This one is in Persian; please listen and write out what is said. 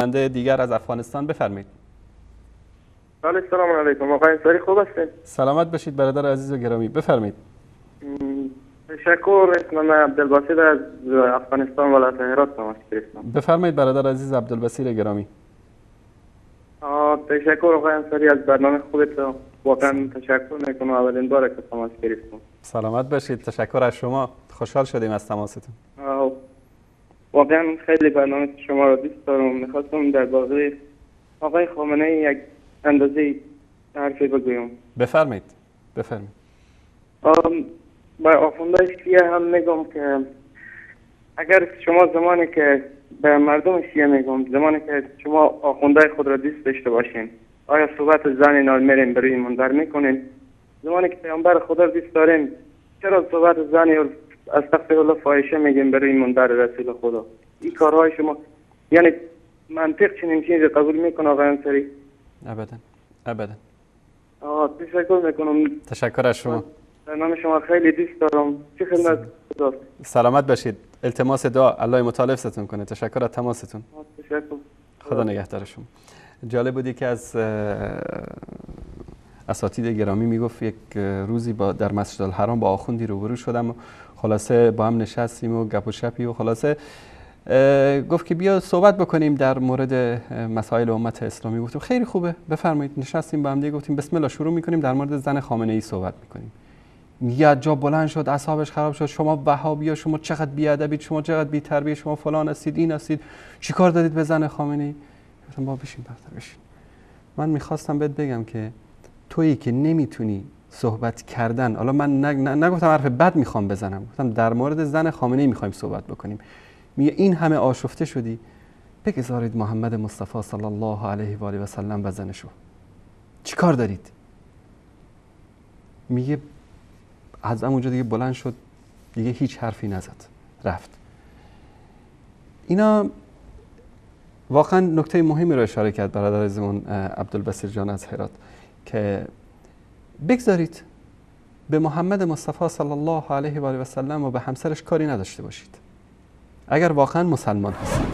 بنده دیگر از افغانستان بفرمایید. سلام علیکم آقای انصاری، خوب هستید؟ سلامت باشید برادر عزیز و گرامی، بفرمایید. تشکر. اسمم عبدالبصیر از افغانستان ولایت هرات تماس گرفتم. بفرمایید برادر عزیز عبدالبصیر گرامی. تشکر آقای انصاری از برنامه خودت، واقعا تشکر میکنم. اولین باره که تماس گرفتم. سلامت باشید، تشکر از شما، خوشحال شدیم از تماستون. واقعا خیلی برنامه شما رو دوست دارم. میخواستم در باره آقای خامنه ای یک اندازه حرفی بگویم. بفرمایید بفرمایید. با آخوندهای شیعه هم میگم که اگر شما زمانی که به مردم شیعه میگم، زمانی که شما آخوندهای خود را دوست داشته باشین، آیا صحبت زن اینا میرین برای منبر میکنین؟ زمانی که پیامبر خدا رو دوست دارین، چرا صحبت زن و استغفرالله فاحشه میگیم برای منبر رسول خدا؟ این کارهای شما یعنی منطق چنین چیزی قبول میکنه آقای انصاری؟ ابدا ابدا. تشکر میکنم. تشکر از شما. برنامه شما خیلی دوست دارم. چه خدمت خدا. سلامت باشید. التماس دعا الله مطالب ستون کنه. تشکر از تماستون. تشکر. خدا نگهدار شما. جالب بود که از اساتید گرامی میگفت یک روزی در مسجد الحرام با آخوندی روبرو شدم و خلاصه با هم نشستیم و گپ و شپی و خلاصه گفت که بیا صحبت بکنیم در مورد مسائل امت اسلامی. گفتم خیلی خوبه، بفرمایید. نشستیم با هم دیگه، گفتیم بسم الله شروع میکنیم در مورد زن خامنه ای صحبت میکنیم. یه جا بلند شد، اعصابش خراب شد. شما وهابی‌ها، شما چقدر بی‌ادبید، شما چقدر بی‌تربیت، شما فلان هستید، این هستید، چیکار دادید به زن خامنه ای؟ گفتم با بشین برادر بشین. من میخواستم بهت بگم که تویی که نمیتونی صحبت کردن، حالا من نگفتم حرف بد میخوام بزنم، گفتم در مورد زن خامنه ای میخوایم صحبت بکنیم. میگه این همه آشفته شدی، بگذارید محمد مصطفی صلی الله علیه و آله و سلم و زنشو. چیکار دارید؟ میگه از اونجا دیگه بلند شد، دیگه هیچ حرفی نزد، رفت. اینا واقعا نکته مهمی رو اشاره کرد برادر عزیزمون عبدالبصیر جان از هرات که بگذارید به محمد مصطفی صلی الله علیه و آله و سلم و به همسرش کاری نداشته باشید اگر واقعا مسلمان هستید.